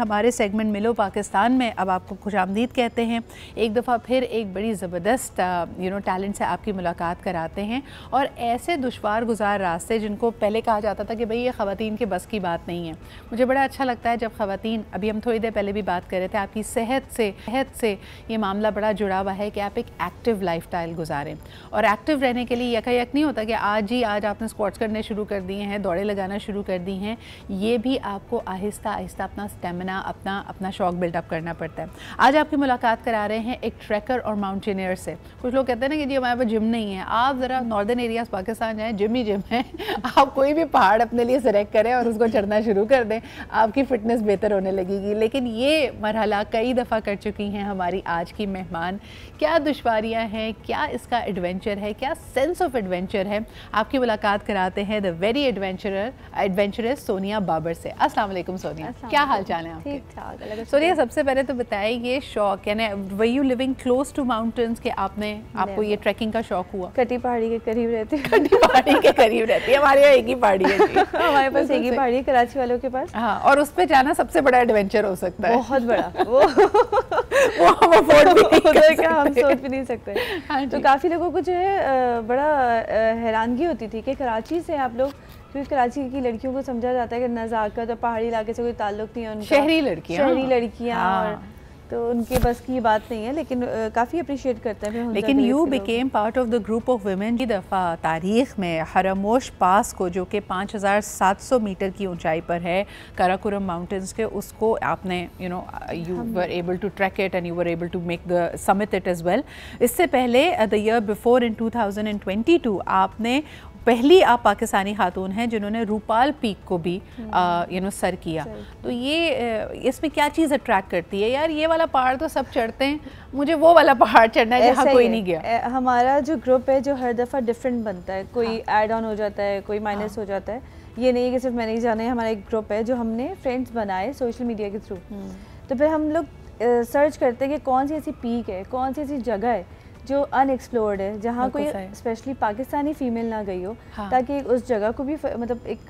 हमारे सेगमेंट मिलो पाकिस्तान में अब आपको खुशामदीद कहते हैं। एक दफ़ा फिर एक बड़ी ज़बरदस्त टैलेंट से आपकी मुलाकात कराते हैं और ऐसे दुश्वार गुजार रास्ते जिनको पहले कहा जाता था कि भाई ये ख़वातीन के बस की बात नहीं है। मुझे बड़ा अच्छा लगता है जब ख़वातीन, अभी हम थोड़ी देर पहले भी बात कर रहे थे, आपकी सेहत से ये मामला बड़ा जुड़ा हुआ है कि आप एक एक्टिव लाइफस्टाइल गुजारें। और एक्टिव रहने के लिए यकायक नहीं होता कि आज आपने स्क्वाट्स करने शुरू कर दिए हैं, दौड़े लगाना शुरू कर दी हैं। ये भी आपको आहिस्ता आहिस्ता अपना स्टेमिना, अपना शौक बिल्डअप करना पड़ता है। आज आपकी मुलाकात करा रहे हैं एक ट्रैकर और माउंटेनियर से। कुछ लोग कहते हैं ना कि जी हमारे पास जिम नहीं है। आप ज़रा नॉर्दर्न एरियाज पाकिस्तान जाएँ, जिम ही जिम है। आप कोई भी पहाड़ अपने लिए सेलेक्ट करें और उसको चढ़ना शुरू कर दें, आपकी फ़िटनेस बेहतर होने लगेगी। लेकिन ये मरहला कई दफ़ा कर चुकी हैं हमारी आज की मेहमान। क्या दुश्वारियाँ हैं, क्या इसका एडवेंचर है, क्या सेंस ऑफ एडवेंचर है, आपकी मुलाकात कराते हैं the very adventurous Sonia Babar से। अस्सलाम वालेकुम सोनिया, क्या हाल चाल है आपके? ठीक ठाक। सोनिया, सबसे पहले तो बताइए ये शौक यानी were you living close to mountains के आपको ये ट्रैकिंग का शौक हुआ? कटी पहाड़ी के करीब रहती है। कटी पहाड़ी के करीब रहती है, हमारे यहाँ एक ही पहाड़ी है जी। हमारे पास एक ही पहाड़ी है, कराची वालों के पास। हाँ, और उस पे जाना सबसे बड़ा एडवेंचर हो सकता है, बहुत बड़ा। वो हम अफोर्ड भी नहीं कर सकते, हम सोच भी नहीं सकते। हाँ, तो काफ़ी लोगों को जो है बड़ा हैरानगी होती थी कि कराची से आप लोग, क्योंकि कराची की लड़कियों को समझा जाता है कि नज़ाकत और पहाड़ी इलाके से कोई ताल्लुक नहीं है उनका, शहरी लड़कियाँ और तो उनके बस की बात नहीं है, लेकिन काफ़ी अप्रिशिएट करते हैं। लेकिन you became part of the group of women की दफ़ा तारीख़ में हरमोश पास को, जो कि 5700 मीटर की ऊंचाई पर है काराकोरम माउंटेन्स के, उसको आपने you were able to trek it and you were able to make the summit it as well. इससे पहले द ईयर बिफोर इन 2022 आपने पहली आप पाकिस्तानी खातून हैं जिन्होंने रूपाल पीक को भी सर किया। तो ये इसमें क्या चीज़ अट्रैक्ट करती है? यार ये वाला पहाड़ तो सब चढ़ते हैं, मुझे वो वाला पहाड़ चढ़ना है जहाँ कोई नहीं गया। हमारा जो ग्रुप है जो हर दफ़ा डिफरेंट बनता है, कोई ऐड ऑन हो जाता है, कोई माइनस हो जाता है। ये नहीं है कि सिर्फ मैंने ही जाना है, हमारा एक ग्रुप है जो हमने फ्रेंड्स बनाए सोशल मीडिया के थ्रू। तो फिर हम लोग सर्च करते हैं कि कौन सी ऐसी पीक है, कौन सी ऐसी जगह है जो अनएक्सप्लोर्ड है, जहाँ कोई स्पेशली पाकिस्तानी फ़ीमेल ना गई हो, ताकि उस जगह को भी मतलब एक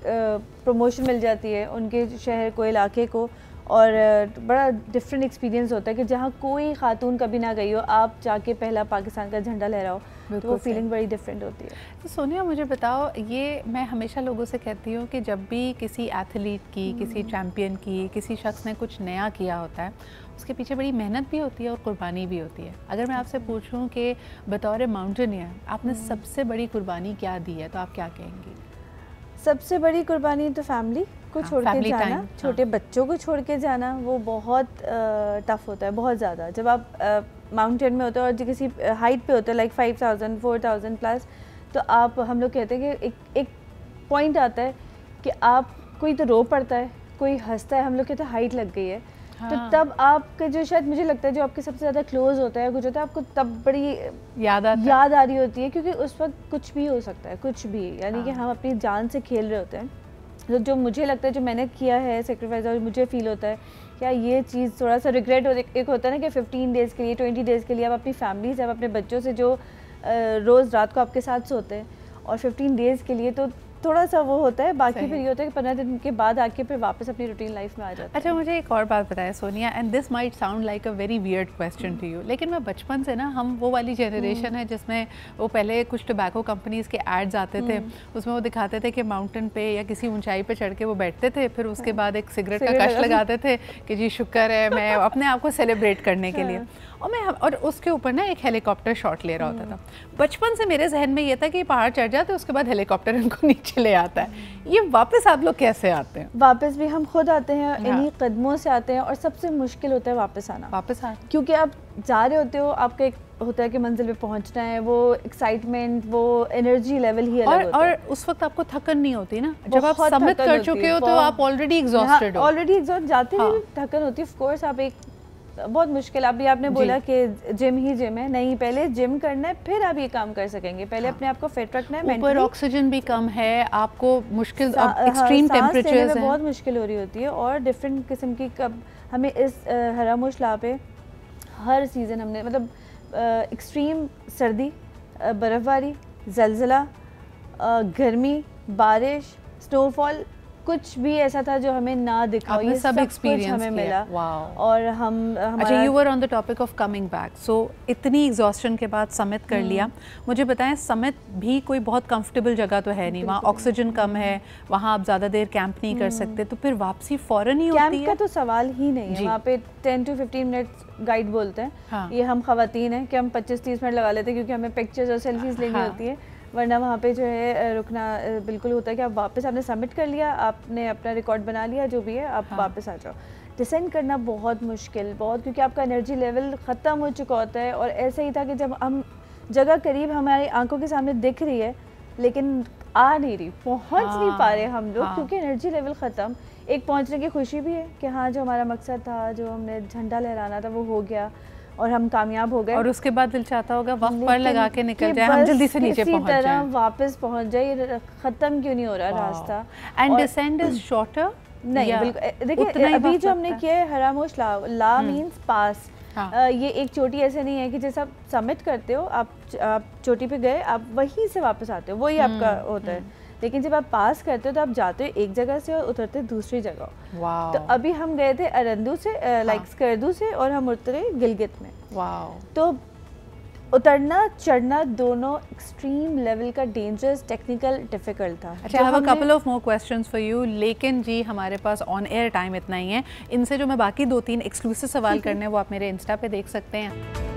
प्रमोशन मिल जाती है उनके शहर को, इलाके को, और बड़ा डिफरेंट एक्सपीरियंस होता है कि जहाँ कोई खातून कभी ना गई हो, आप जाके पहला पाकिस्तान का झंडा लहराओ, तो वो फीलिंग बड़ी डिफरेंट होती है। तो सोनिया मुझे बताओ, ये मैं हमेशा लोगों से कहती हूँ कि जब भी किसी एथलीट की, किसी चैम्पियन की, किसी शख्स ने कुछ नया किया होता है, उसके पीछे बड़ी मेहनत भी होती है और कुर्बानी भी होती है। अगर मैं आपसे पूछूं कि बतौर माउंटेनियर आपने सबसे बड़ी कुर्बानी क्या दी है, तो आप क्या कहेंगी? सबसे बड़ी कुर्बानी तो फैमिली को छोड़ के जाना, छोटे बच्चों को छोड़ के जाना, वो बहुत टफ होता है, बहुत ज़्यादा। जब आप माउंटेन में होते हो और जो किसी हाइट पे होते हो लाइक 5000 4000 प्लस, तो आप, हम लोग कहते हैं कि एक पॉइंट आता है कि आप, कोई तो रो पड़ता है, कोई हंसता है, हम लोग कहते हैं हाइट लग गई है। तो तब आपके जो, शायद मुझे लगता है जो आपके सबसे ज़्यादा क्लोज होता है, कुछ होता है, आपको तब बड़ी याद आ रही होती है, क्योंकि उस वक्त कुछ भी हो सकता है, कुछ भी, यानी कि हम अपनी जान से खेल रहे होते हैं। तो जो मुझे लगता है जो मैंने किया है सेक्रीफाइस, और मुझे फील होता है क्या ये चीज़ थोड़ा सा रिग्रेट हो, एक होता है ना कि 15 डेज़ के लिए, 20 डेज़ के लिए आप अपनी फैमिली से, आप अपने बच्चों से जो रोज़ रात को आपके साथ सोते हैं, और 15 डेज़ के लिए तो थोड़ा सा वो होता है। बाकी फिर ये होता है कि 15 दिन के बाद आके फिर वापस अपनी रूटीन लाइफ में आ जाता है। अच्छा, मुझे एक और बात बताया Sonia, and this might sound like a very weird question to you, लेकिन मैं बचपन से ना, हम वो वाली जनरेशन है जिसमें वो पहले कुछ टोबैको कंपनीज़ के एड्स आते थे, उसमें वो दिखाते थे कि माउंटेन पे या किसी ऊंचाई पे चढ़ के वो बैठते थे, फिर उसके बाद एक सिगरेट का कश लगाते थे कि जी शुक्र है, मैं अपने आप को सेलिब्रेट करने के लिए, और उसके ऊपर ना एक हेलीकॉप्टर शॉट ले रहा होता था। बचपन से मेरे जहन में ये था कि पहाड़ चढ़ जाते, उसके बाद हेलीकॉप्टर उनको नीचे ले आता है। ये वापस आप लोग कैसे आते हैं? वापस भी हम खुद आते हैं, इन्हीं कदमों से आते हैं, और सबसे मुश्किल होता है वापस आना, क्योंकि आप जा रहे होते हो, आपका एक होता है कि मंजिल पे पहुंचना है, वो एक्साइटमेंट, वो एनर्जी लेवल ही अलग होता है। और उस वक्त आपको थकन नहीं होती ना, जब आप समिट कर चुके हो तो आप ऑलरेडी एग्जॉस्टेड हो, ऑलरेडी एग्जॉस्ट, जाते हुए थकन होती है। ऑफ कोर्स आप एक बहुत मुश्किल, अभी आपने बोला कि जिम ही जिम है, नहीं, पहले जिम करना है, फिर आप ये काम कर सकेंगे। पहले अपने आप को फिट रखना है, ऊपर ऑक्सीजन भी कम है, आपको मुश्किल, एक्सट्रीम टेम्परेचर्स हैं, बहुत मुश्किल हो रही होती है, और डिफरेंट किस्म की, कब हमें इस हरामुश ला पे हर सीज़न हमने, मतलब एक्सट्रीम सर्दी, बर्फ़बारी, ज़लज़ला, गर्मी, बारिश, स्नोफॉल, कुछ भी ऐसा था जो हमें ना दिखा, ये सब एक्सपीरियंस हमें मिला। और हम अच्छा, you were on the topic of coming back, so इतनी एग्जॉस्शन के बाद समिट कर लिया। मुझे बताएं, समिट भी कोई बहुत कंफर्टेबल जगह तो है नहीं, वहाँ ऑक्सीजन कम है, वहाँ आप ज़्यादा देर कैंप नहीं कर सकते, तो फिर वापसी फ़ौरन ही होती है? कैंप का तो सवाल ही नहीं है, वहाँ पे 10 to 15 मिनट्स गाइड बोलते हैं। हाँ। ये हम ख़वातीन हैं कि हम 25-30 मिनट लगा लेते हैं क्योंकि हमें पिक्चर्स और सेल्फीज लेनी होती है, वरना वहाँ पे जो है रुकना बिल्कुल होता है कि आप वापस आपने सबमिट कर लिया, आपने अपना रिकॉर्ड बना लिया, जो भी है आप वापस आ जाओ। डिसेंड करना बहुत मुश्किल, बहुत, क्योंकि आपका एनर्जी लेवल ख़त्म हो चुका होता है। और ऐसे ही था कि जब हम जगह करीब हमारी आंखों के सामने दिख रही है लेकिन आ नहीं रही, पहुँच नहीं पा रहे हम लोग, क्योंकि एनर्जी लेवल ख़त्म। एक पहुँचने की खुशी भी है कि हाँ, जो हमारा मकसद था, जो हमने झंडा लहराना था, वो हो गया और हम कामयाब हो गए। और उसके बाद दिल चाहता होगा वक्त पर लगा के निकल जाए, हम जल्दी से नीचे पहुंच जाए, वापस पहुंच जाए, खत्म क्यों नहीं हो रहा रास्ता। And descend is shorter? नहीं, बिल्कुल। देखिए अभी जो हमने किया है हरामोश ला मींस पास। ये एक चोटी ऐसे नहीं है कि जैसे आप सबमिट करते हो, आप चोटी पे गए, आप वहीं से वापस आते हो, वही आपका होता है। लेकिन जब आप पास करते हो तो आप जाते हो एक जगह से और उतरते दूसरी जगह। तो अभी हम गए थे अरंदू से, लाइक स्कर्दू से, और हम उतरे गिलगित में। तो उतरना चढ़ना दोनों एक्सट्रीम लेवल का डेंजरस, टेक्निकल, डिफिकल्ट था। अच्छा, I have a couple of more questions for you, लेकिन जी हमारे पास ऑन एयर टाइम इतना ही है। इनसे जो मैं बाकी 2-3 एक्सक्लूसिव सवाल करने हैं वो आप मेरे इंस्टा पे देख सकते हैं।